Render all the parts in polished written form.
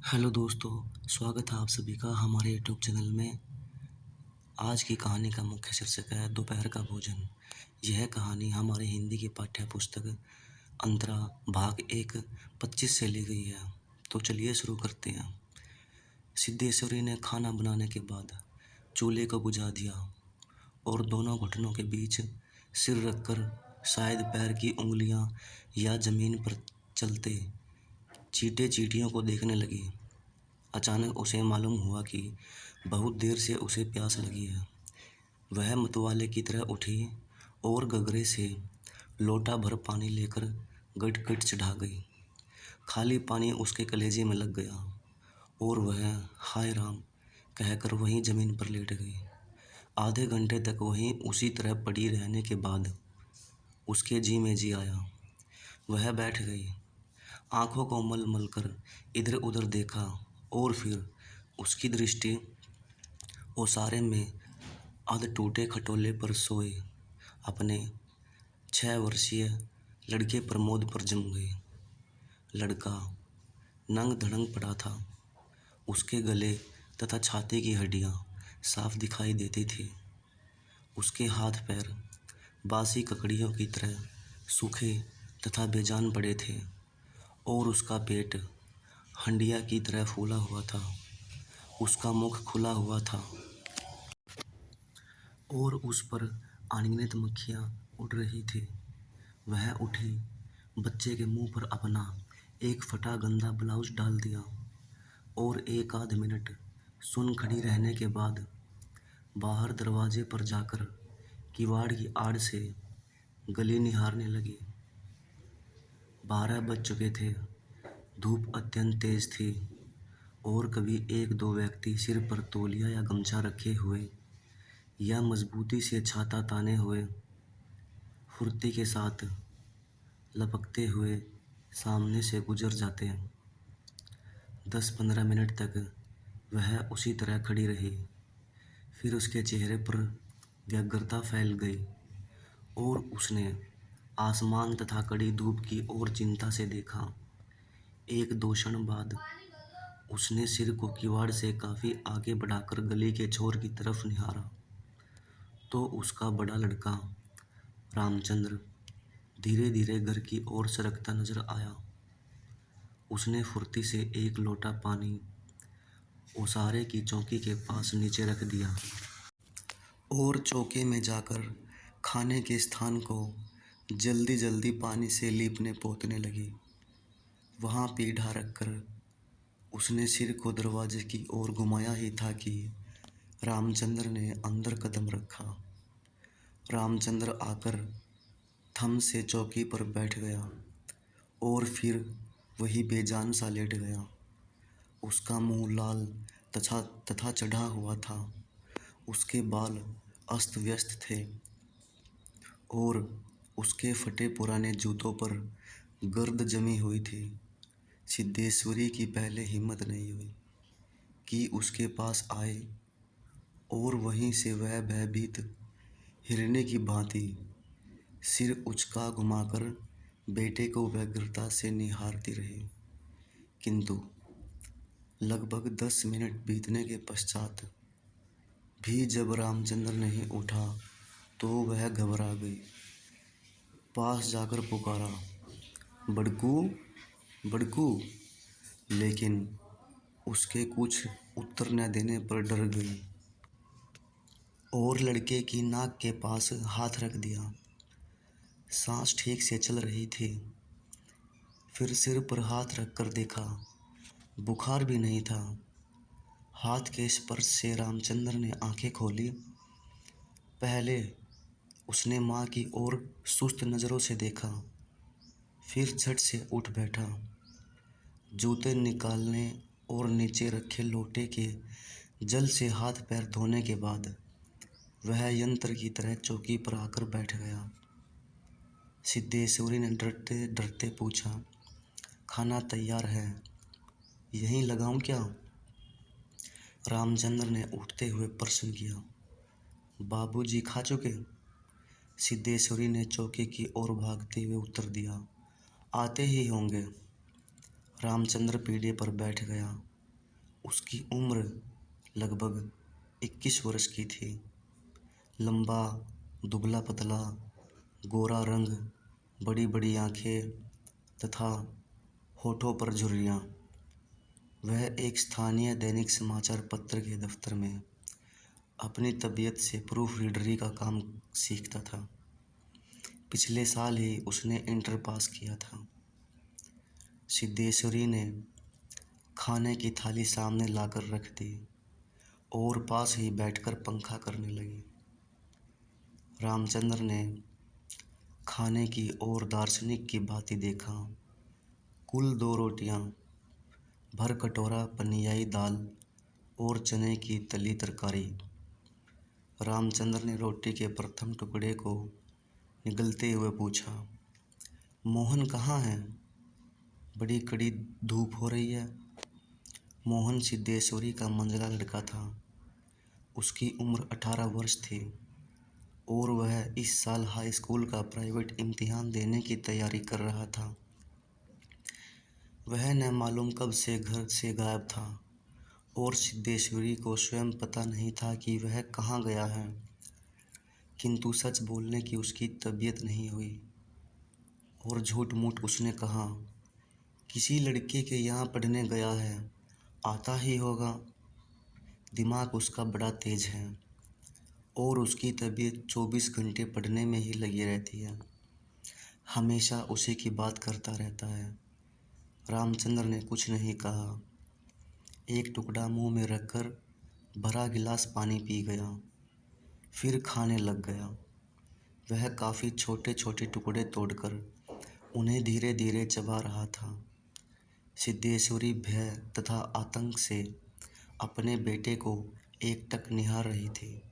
Hello दोस्तों, स्वागत है आप सभी का हमारे यूट्यूब चैनल में। आज की कहानी का मुख्य शीर्षक है दोपहर का भोजन। यह कहानी हमारे हिंदी की पाठ्य पुस्तक अंतरा भाग 1-25 से ली गई है। तो चलिए शुरू करते हैं। सिद्धेश्वरी ने खाना बनाने के बाद चूल्हे को बुझा दिया और दोनों घुटनों के बीच सिर रखकर शायद पैर की उंगलियां या जमीन पर चलते चींटे चींटियों को देखने लगी। अचानक उसे मालूम हुआ कि बहुत देर से उसे प्यास लगी है। वह मतवाले की तरह उठी और गगरे से लोटा भर पानी लेकर गट-गट चढ़ा गई। खाली पानी उसके कलेजे में लग गया और वह हाय राम कहकर वहीं ज़मीन पर लेट गई। आधे घंटे तक वहीं उसी तरह पड़ी रहने के बाद उसके जी में जी आया। वह बैठ गई, आंखों को मल-मल कर इधर-उधर देखा और फिर उसकी दृष्टि ओसारे में अध-टूटे खटोले पर सोए अपने 6 वर्षीय लड़के प्रमोद पर जम गई। लड़का नंग-धड़ंग पड़ा था। उसके गले तथा छाती की हड्डियां साफ दिखाई देती थीं। उसके हाथ-पैर बासी ककड़ियों की तरह सूखे तथा बेजान पड़े थे और उसका पेट हंडिया की तरह फूला हुआ था। उसका मुख खुला हुआ था और उस पर अनगिनत मक्खियाँ उड़ रही थीं। वह उठी, बच्चे के मुँह पर अपना एक फटा गंदा ब्लाउज डाल दिया और एक आध मिनट सुन खड़ी रहने के बाद बाहर दरवाजे पर जाकर किवाड़ की आड़ से गली निहारने लगी। 12 बज चुके थे। धूप अत्यंत तेज थी और कभी एक दो व्यक्ति सिर पर तौलिया या गमछा रखे हुए या मजबूती से छाता ताने हुए फुर्ती के साथ लपकते हुए सामने से गुजर जाते हैं। 10-15 मिनट तक वह उसी तरह खड़ी रही। फिर उसके चेहरे पर व्यग्रता फैल गई और उसने आसमान तथा कड़ी धूप की ओर चिंता से देखा। एक दो क्षण बाद उसने सिर को किवाड़ से काफी आगे बढ़ाकर गली के छोर की तरफ निहारा तो उसका बड़ा लड़का रामचंद्र धीरे धीरे घर की ओर सरकता नजर आया। उसने फुर्ती से एक लोटा पानी ओसारे की चौकी के पास नीचे रख दिया और चौके में जाकर खाने के स्थान को जल्दी जल्दी पानी से लीपने पोतने लगी। वहाँ पीढ़ा रखकर उसने सिर को दरवाजे की ओर घुमाया ही था कि रामचंद्र ने अंदर कदम रखा। रामचंद्र आकर थम से चौकी पर बैठ गया और फिर वही बेजान सा लेट गया। उसका मुंह लाल तथा चढ़ा हुआ था। उसके बाल अस्त व्यस्त थे और उसके फटे पुराने जूतों पर गर्द जमी हुई थी। सिद्धेश्वरी की पहले हिम्मत नहीं हुई कि उसके पास आए और वहीं से वह भयभीत हिरनी की भांति सिर उचका घुमाकर बेटे को व्यग्रता से निहारती रही। किंतु लगभग 10 मिनट बीतने के पश्चात भी जब रामचंद्र नहीं उठा तो वह घबरा गई। पास जाकर पुकारा, बड़कू बड़कू, लेकिन उसके कुछ उत्तर न देने पर डर गई और लड़के की नाक के पास हाथ रख दिया। सांस ठीक से चल रही थी। फिर सिर पर हाथ रखकर देखा, बुखार भी नहीं था। हाथ के स्पर्श से रामचंद्र ने आंखें खोली। पहले उसने माँ की ओर सुस्त नज़रों से देखा, फिर झट से उठ बैठा। जूते निकालने और नीचे रखे लोटे के जल से हाथ पैर धोने के बाद वह यंत्र की तरह चौकी पर आकर बैठ गया। सिद्धेश्वरी ने डरते डरते पूछा, खाना तैयार है, यहीं लगाऊं क्या? रामचंद्र ने उठते हुए प्रश्न किया। बाबूजी खा चुके? सिद्धेश्वरी ने चौकी की ओर भागते हुए उत्तर दिया, आते ही होंगे। रामचंद्र पीढ़े पर बैठ गया उसकी उम्र लगभग 21 वर्ष की थी। लंबा, दुबला पतला, गोरा रंग, बड़ी बड़ी आंखें तथा होठों पर झुर्रियाँ। वह एक स्थानीय दैनिक समाचार पत्र के दफ्तर में अपनी तबीयत से प्रूफ रीडरी का काम सीखता था। पिछले साल ही उसने इंटर पास किया था। सिद्धेश्वरी ने खाने की थाली सामने लाकर रख दी और पास ही बैठकर पंखा करने लगी। रामचंद्र ने खाने की और दार्शनिक की भांति देखा। कुल 2 रोटियां, भर कटोरा पनियाई दाल और चने की तली तरकारी। रामचंद्र ने रोटी के प्रथम टुकड़े को निगलते हुए पूछा, मोहन कहाँ है? बड़ी कड़ी धूप हो रही है। मोहन सिद्धेश्वरी का मंझला लड़का था। उसकी उम्र 18 वर्ष थी और वह इस साल हाई स्कूल का प्राइवेट इम्तिहान देने की तैयारी कर रहा था। वह न मालूम कब से घर से गायब था और सिद्धेश्वरी को स्वयं पता नहीं था कि वह कहाँ गया है। किंतु सच बोलने की उसकी तबीयत नहीं हुई और झूठ मूठ उसने कहा, किसी लड़के के यहाँ पढ़ने गया है, आता ही होगा। दिमाग उसका बड़ा तेज है और उसकी तबीयत 24 घंटे पढ़ने में ही लगी रहती है। हमेशा उसी की बात करता रहता है। रामचंद्र ने कुछ नहीं कहा। एक टुकड़ा मुंह में रखकर भरा गिलास पानी पी गया, फिर खाने लग गया। वह काफ़ी छोटे छोटे टुकड़े तोड़कर उन्हें धीरे धीरे चबा रहा था। सिद्धेश्वरी भय तथा आतंक से अपने बेटे को एकटक निहार रही थी।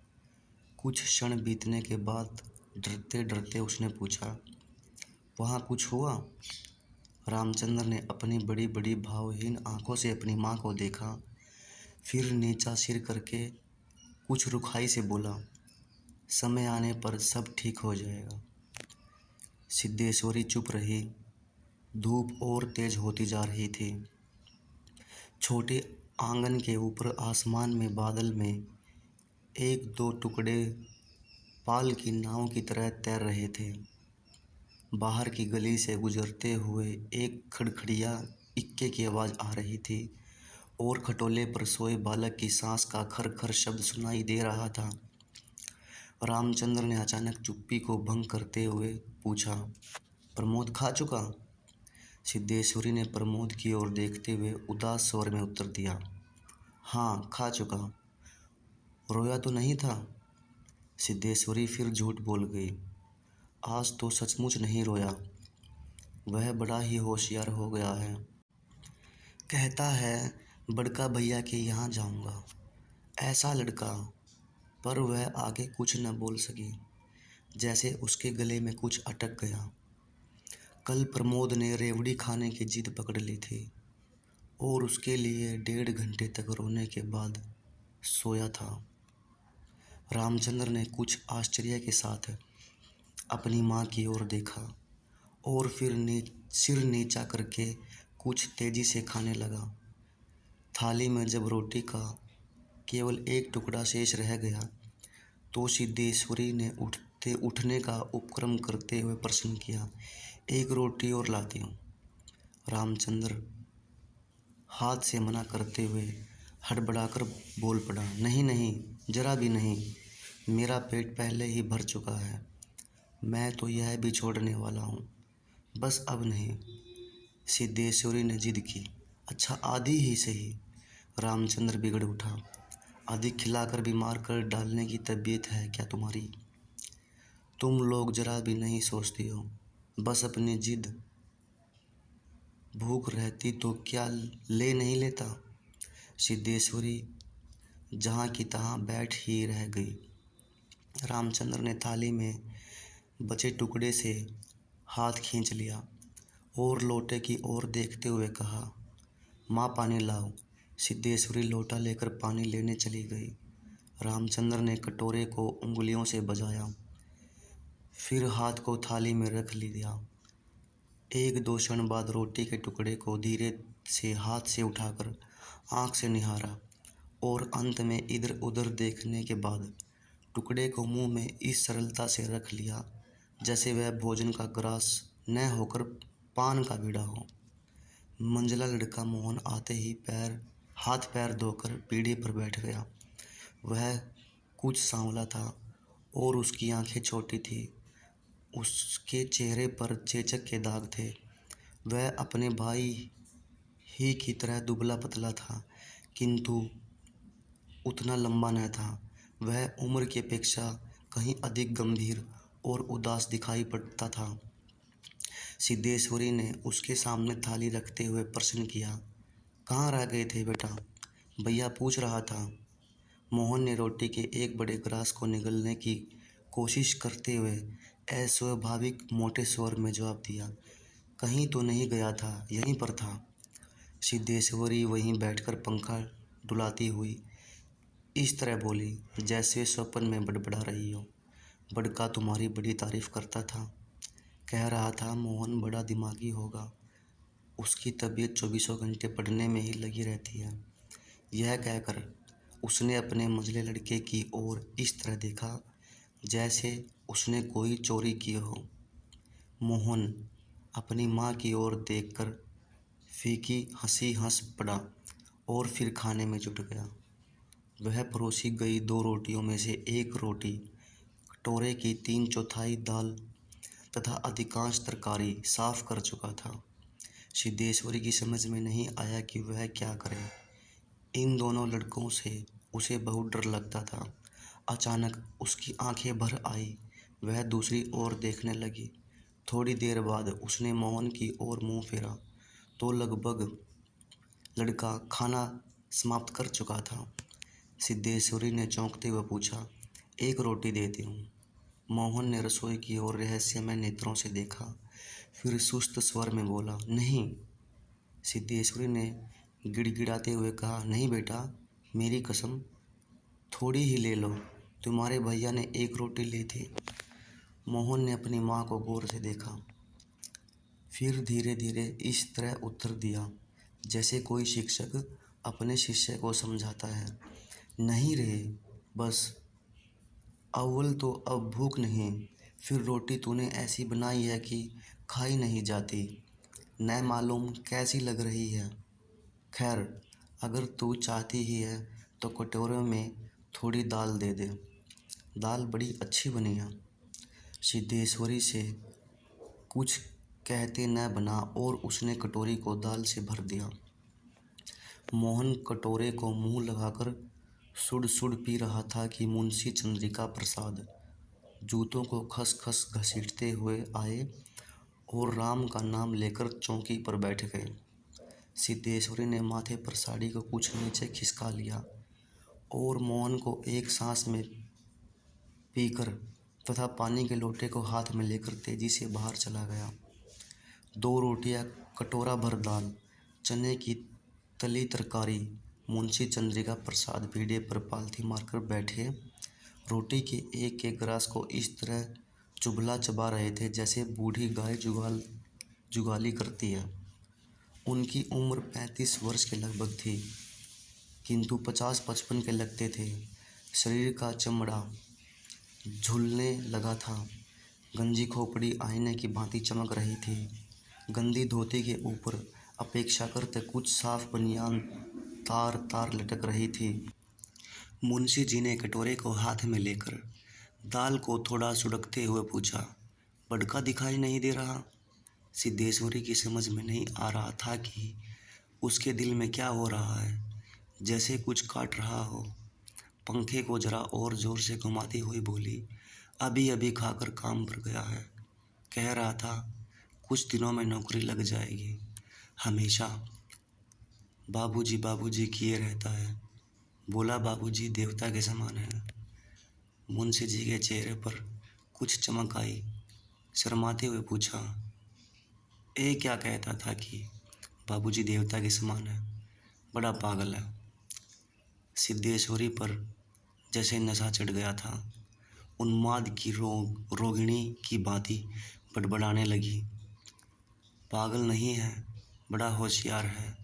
कुछ क्षण बीतने के बाद डरते डरते उसने पूछा, वहाँ कुछ हुआ? रामचंद्र ने अपनी बड़ी बड़ी भावहीन आंखों से अपनी माँ को देखा, फिर नीचा सिर करके कुछ रुखाई से बोला, समय आने पर सब ठीक हो जाएगा। सिद्धेश्वरी चुप रही। धूप और तेज होती जा रही थी। छोटे आंगन के ऊपर आसमान में बादल में 1-2 टुकड़े पाल की नाव की तरह तैर रहे थे। बाहर की गली से गुजरते हुए एक खड़खड़िया इक्के की आवाज़ आ रही थी और खटोले पर सोए बालक की सांस का खर खर शब्द सुनाई दे रहा था। रामचंद्र ने अचानक चुप्पी को भंग करते हुए पूछा, प्रमोद खा चुका? सिद्धेश्वरी ने प्रमोद की ओर देखते हुए उदास स्वर में उत्तर दिया, हाँ खा चुका। रोया तो नहीं था? सिद्धेश्वरी फिर झूठ बोल गई, आज तो सचमुच नहीं रोया। वह बड़ा ही होशियार हो गया है। कहता है बड़का भैया के यहाँ जाऊँगा। ऐसा लड़का। पर वह आगे कुछ न बोल सकी, जैसे उसके गले में कुछ अटक गया। कल प्रमोद ने रेवड़ी खाने की जिद पकड़ ली थी और उसके लिए 1.5 घंटे तक रोने के बाद सोया था। रामचंद्र ने कुछ आश्चर्य के साथ अपनी माँ की ओर देखा और फिर सिर नीचा करके कुछ तेजी से खाने लगा। थाली में जब रोटी का केवल एक टुकड़ा शेष रह गया तो सिद्धेश्वरी ने उठने का उपक्रम करते हुए प्रश्न किया, एक रोटी और लाती हूँ। रामचंद्र हाथ से मना करते हुए हड़बड़ाकर बोल पड़ा, नहीं नहीं, जरा भी नहीं, मेरा पेट पहले ही भर चुका है। मैं तो यह भी छोड़ने वाला हूँ, बस अब नहीं। सिद्धेश्वरी ने जिद की, अच्छा आधी ही सही। रामचंद्र बिगड़ उठा, आधी खिलाकर बीमार कर डालने की तबीयत है क्या तुम्हारी? तुम लोग जरा भी नहीं सोचती हो, बस अपनी जिद। भूख रहती तो क्या ले नहीं लेता? सिद्धेश्वरी जहाँ की तहाँ बैठ ही रह गई। रामचंद्र ने थाली में बचे टुकड़े से हाथ खींच लिया और लोटे की ओर देखते हुए कहा, माँ पानी लाओ। सिद्धेश्वरी लोटा लेकर पानी लेने चली गई। रामचंद्र ने कटोरे को उंगलियों से बजाया, फिर हाथ को थाली में रख लिया। 1-2 क्षण बाद रोटी के टुकड़े को धीरे से हाथ से उठाकर आँख से निहारा और अंत में इधर उधर देखने के बाद टुकड़े को मुंह में इस सरलता से रख लिया जैसे वह भोजन का ग्रास न होकर पान का बीड़ा हो। मंझला लड़का मोहन आते ही हाथ पैर धोकर पीढ़े पर बैठ गया। वह कुछ सांवला था और उसकी आंखें छोटी थी। उसके चेहरे पर चेचक के दाग थे। वह अपने भाई ही की तरह दुबला पतला था, किंतु उतना लंबा न था। वह उम्र की अपेक्षा कहीं अधिक गंभीर और उदास दिखाई पड़ता था। सिद्धेश्वरी ने उसके सामने थाली रखते हुए प्रश्न किया, कहाँ रह गए थे बेटा? भैया पूछ रहा था। मोहन ने रोटी के एक बड़े ग्रास को निगलने की कोशिश करते हुए अस्वाभाविक मोटे स्वर में जवाब दिया, कहीं तो नहीं गया था, यहीं पर था। सिद्धेश्वरी वहीं बैठकर पंखा डुलाती हुई इस तरह बोली जैसे स्वप्न में बड़बड़ा रही हो। बड़का तुम्हारी बड़ी तारीफ करता था, कह रहा था मोहन बड़ा दिमागी होगा, उसकी तबीयत 24 घंटे पढ़ने में ही लगी रहती है। यह कहकर उसने अपने मंझले लड़के की ओर इस तरह देखा जैसे उसने कोई चोरी की हो। मोहन अपनी माँ की ओर देखकर फीकी हंसी हंस पड़ा और फिर खाने में जुट गया। वह परोसी गई 2 रोटियों में से एक रोटी, कटोरे की 3/4 दाल तथा अधिकांश तरकारी साफ कर चुका था। सिद्धेश्वरी की समझ में नहीं आया कि वह क्या करे। इन दोनों लड़कों से उसे बहुत डर लगता था। अचानक उसकी आंखें भर आई। वह दूसरी ओर देखने लगी। थोड़ी देर बाद उसने मोहन की ओर मुंह फेरा तो लगभग लड़का खाना समाप्त कर चुका था। सिद्धेश्वरी ने चौंकते हुए पूछा, एक रोटी देती हूँ। मोहन ने रसोई की ओर रहस्यमय नेत्रों से देखा, फिर सुस्त स्वर में बोला, नहीं। सिद्धेश्वरी ने गिड़गिड़ाते हुए कहा, नहीं बेटा, मेरी कसम, थोड़ी ही ले लो, तुम्हारे भैया ने एक रोटी ली थी। मोहन ने अपनी माँ को गौर से देखा, फिर धीरे धीरे इस तरह उत्तर दिया जैसे कोई शिक्षक अपने शिष्य को समझाता है, नहीं रे, बस अव्वल तो अब भूख नहीं, फिर रोटी तूने ऐसी बनाई है कि खाई नहीं जाती, न मालूम कैसी लग रही है। खैर, अगर तू चाहती ही है तो कटोरे में थोड़ी दाल दे दे, दाल बड़ी अच्छी बनी है। सिद्धेश्वरी से कुछ कहते न बना और उसने कटोरी को दाल से भर दिया। मोहन कटोरे को मुंह लगाकर सुड़ सुड़ पी रहा था कि मुंशी चंद्रिका प्रसाद जूतों को खस खस घसीटते हुए आए और राम का नाम लेकर चौकी पर बैठ गए। सिद्धेश्वरी ने माथे पर साड़ी को कुछ नीचे खिसका लिया और मोहन को एक सांस में पीकर तथा पानी के लोटे को हाथ में लेकर तेजी से बाहर चला गया। 2 रोटियां, कटोरा भर दाल, चने की तली तरकारी। मुंशी चंद्रिका प्रसाद पीढ़े पर पालथी मारकर बैठे रोटी के एक एक ग्रास को इस तरह चुभला चबा रहे थे जैसे बूढ़ी गाय जुगाली करती है। उनकी उम्र 35 वर्ष के लगभग थी, किंतु 50-55 के लगते थे। शरीर का चमड़ा झुलने लगा था। गंजी खोपड़ी आईने की भांति चमक रही थी। गंदी धोती के ऊपर अपेक्षाकृत कुछ साफ बनियान तार तार लटक रही थी। मुंशी जी ने कटोरे को हाथ में लेकर दाल को थोड़ा सुड़कते हुए पूछा, बड़का दिखाई नहीं दे रहा? सिद्धेश्वरी की समझ में नहीं आ रहा था कि उसके दिल में क्या हो रहा है, जैसे कुछ काट रहा हो। पंखे को जरा और जोर से घुमाती हुई बोली, अभी अभी खाकर काम पर गया है, कह रहा था कुछ दिनों में नौकरी लग जाएगी, हमेशा बाबूजी किए रहता है। बोला बाबूजी देवता के समान है। मुंशी जी के चेहरे पर कुछ चमक आई। शर्माते हुए पूछा, ये क्या कहता था कि बाबूजी देवता के समान है? बड़ा पागल है। सिद्धेश्वरी पर जैसे नशा चढ़ गया था। उन्माद की रोगिणी की भांति बड़बड़ाने लगी, पागल नहीं है, बड़ा होशियार है।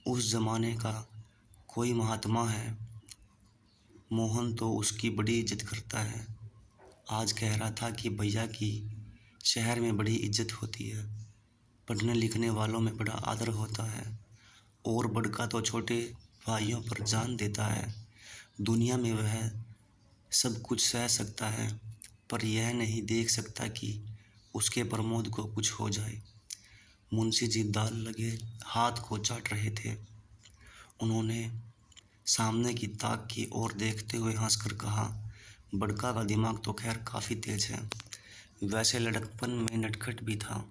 उस जमाने का कोई महात्मा है, मोहन तो उसकी बड़ी इज्जत करता है। आज कह रहा था कि भैया की शहर में बड़ी इज्जत होती है, पढ़ने लिखने वालों में बड़ा आदर होता है, और बड़का तो छोटे भाइयों पर जान देता है। दुनिया में वह सब कुछ सह सकता है, पर यह नहीं देख सकता कि उसके प्रमोद को कुछ हो जाए। मुंशी जी दाल लगे हाथ को चाट रहे थे। उन्होंने सामने की ताक की ओर देखते हुए हंसकर कहा, बड़का का दिमाग तो खैर काफ़ी तेज है। वैसे लड़कपन में नटखट भी था,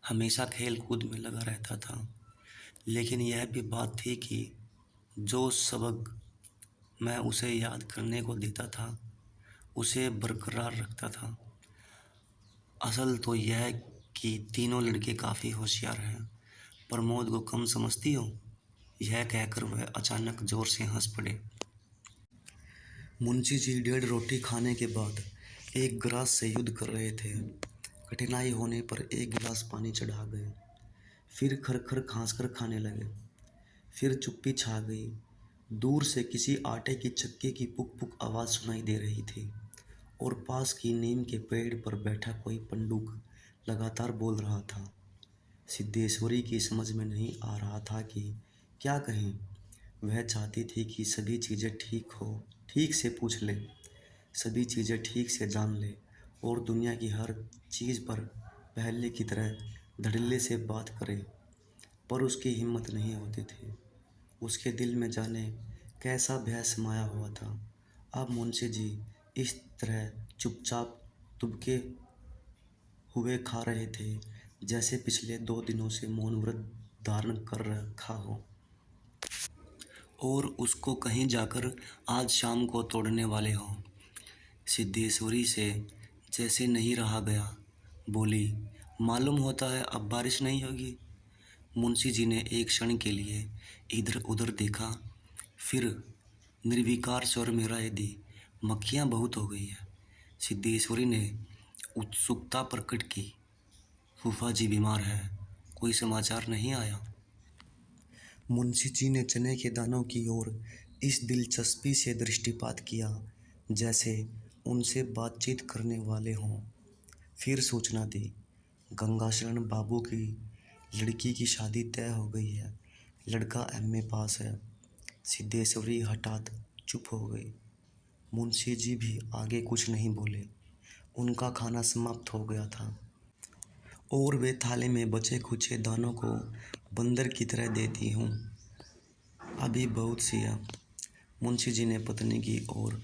हमेशा खेल कूद में लगा रहता था, लेकिन यह भी बात थी कि जो सबक मैं उसे याद करने को देता था, उसे बरकरार रखता था। असल तो यह कि तीनों लड़के काफ़ी होशियार हैं। प्रमोद को कम समझती हो? यह कहकर वह अचानक जोर से हंस पड़े। मुंशी जी 1.5 रोटी खाने के बाद एक गिलास से युद्ध कर रहे थे। कठिनाई होने पर एक गिलास पानी चढ़ा गए, फिर खरखर खांसकर खाने लगे। फिर चुप्पी छा गई। दूर से किसी आटे की चक्की की पुक पुक आवाज़ सुनाई दे रही थी, और पास की नीम के पेड़ पर बैठा कोई पंडुक लगातार बोल रहा था। सिद्धेश्वरी की समझ में नहीं आ रहा था कि क्या कहें। वह चाहती थी कि सभी चीज़ें ठीक से पूछ ले, सभी चीज़ें ठीक से जान ले, और दुनिया की हर चीज़ पर पहले की तरह धड़ल्ले से बात करे, पर उसकी हिम्मत नहीं होती थी। उसके दिल में जाने कैसा भय समाया हुआ था। अब मुंशी जी इस तरह चुपचाप दुबके हुए खा रहे थे जैसे पिछले 2 दिनों से मौन व्रत धारण कर रखा हो, और उसको कहीं जाकर आज शाम को तोड़ने वाले हों। सिद्धेश्वरी से जैसे नहीं रहा गया, बोली, मालूम होता है अब बारिश नहीं होगी। मुंशी जी ने एक क्षण के लिए इधर उधर देखा, फिर निर्विकार स्वर में राय दी, मक्खियाँ बहुत हो गई है। सिद्धेश्वरी ने उत्सुकता प्रकट की, फूफा जी बीमार है, कोई समाचार नहीं आया? मुंशी जी ने चने के दानों की ओर इस दिलचस्पी से दृष्टिपात किया जैसे उनसे बातचीत करने वाले हों। फिर सूचना दी, गंगाशरण बाबू की लड़की की शादी तय हो गई है, लड़का एमए पास है। सिद्धेश्वरी हठात चुप हो गई। मुंशी जी भी आगे कुछ नहीं बोले। उनका खाना समाप्त हो गया था, और वे थाली में बचे खुचे दानों को बंदर की तरह देती हूँ, अभी बहुत सी है। मुंशी जी ने पत्नी की ओर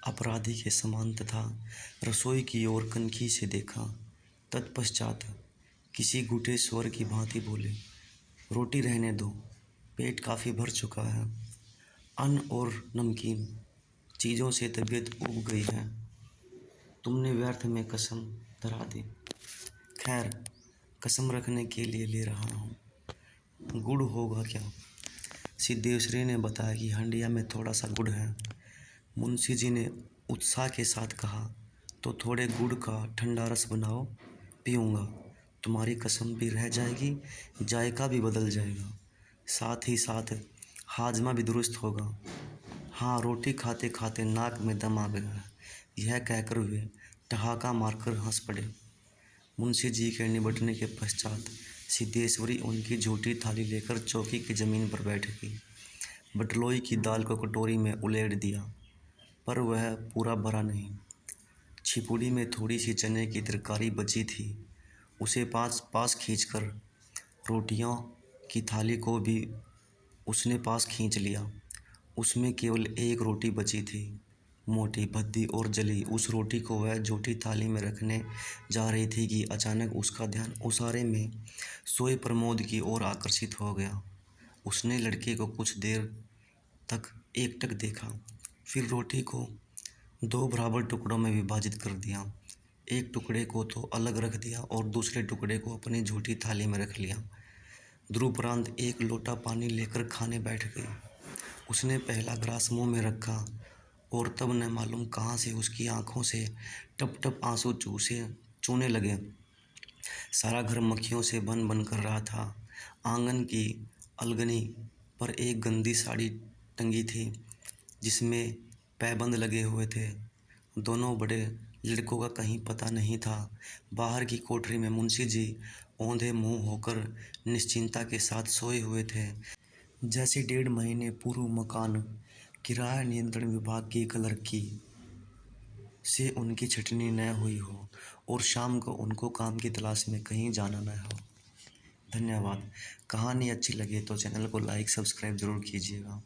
अपराधी के समान तथा रसोई की ओर कनखी से देखा। तत्पश्चात किसी घुटे स्वर की भांति बोले, रोटी रहने दो, पेट काफ़ी भर चुका है। अन्न और नमकीन चीज़ों से तबीयत उब गई है। तुमने व्यर्थ में कसम धरा दी। खैर, कसम रखने के लिए ले रहा हूँ। गुड़ होगा क्या? सिद्धेश्वरी ने बताया कि हंडिया में थोड़ा सा गुड़ है। मुंशी जी ने उत्साह के साथ कहा, तो थोड़े गुड़ का ठंडा रस बनाओ, पीऊँगा। तुम्हारी कसम भी रह जाएगी, जायका भी बदल जाएगा, साथ ही साथ हाजमा भी दुरुस्त होगा। हाँ, रोटी खाते खाते नाक में दम आ गया है। यह कहकर वे ठहाका मारकर हंस पड़े। मुंशी जी के निबटने के पश्चात सिद्धेश्वरी उनकी झूठी थाली लेकर चौकी की ज़मीन पर बैठ गई। बटलोई की दाल को कटोरी में उलेट दिया, पर वह पूरा भरा नहीं। छिपुड़ी में थोड़ी सी चने की तरकारी बची थी, उसे पास खींचकर रोटियों की थाली को भी उसने पास खींच लिया। उसमें केवल एक रोटी बची थी, मोटी भद्दी और जली। उस रोटी को वह झूठी थाली में रखने जा रही थी कि अचानक उसका ध्यान उसारे में सोए प्रमोद की ओर आकर्षित हो गया। उसने लड़के को कुछ देर तक एकटक देखा, फिर रोटी को 2 बराबर टुकड़ों में विभाजित कर दिया। एक टुकड़े को तो अलग रख दिया और दूसरे टुकड़े को अपनी झूठी थाली में रख लिया। द्रुपरांत एक लोटा पानी लेकर खाने बैठ गई। उसने पहला ग्रास मुंह में रखा और तब न मालूम कहाँ से उसकी आंखों से टप टप आंसू चूने लगे। सारा घर मक्खियों से बन बन कर रहा था। आंगन की अलगनी पर एक गंदी साड़ी टंगी थी जिसमें पैबंद लगे हुए थे। दोनों बड़े लड़कों का कहीं पता नहीं था। बाहर की कोठरी में मुंशी जी औंधे मुंह होकर निश्चिंता के साथ सोए हुए थे, जैसे 1.5 महीने पूर्व मकान किराया नियंत्रण विभाग की क्लर्की से उनकी छटनी न हुई हो और शाम को उनको काम की तलाश में कहीं जाना न हो। धन्यवाद। कहानी अच्छी लगे तो चैनल को लाइक सब्सक्राइब ज़रूर कीजिएगा।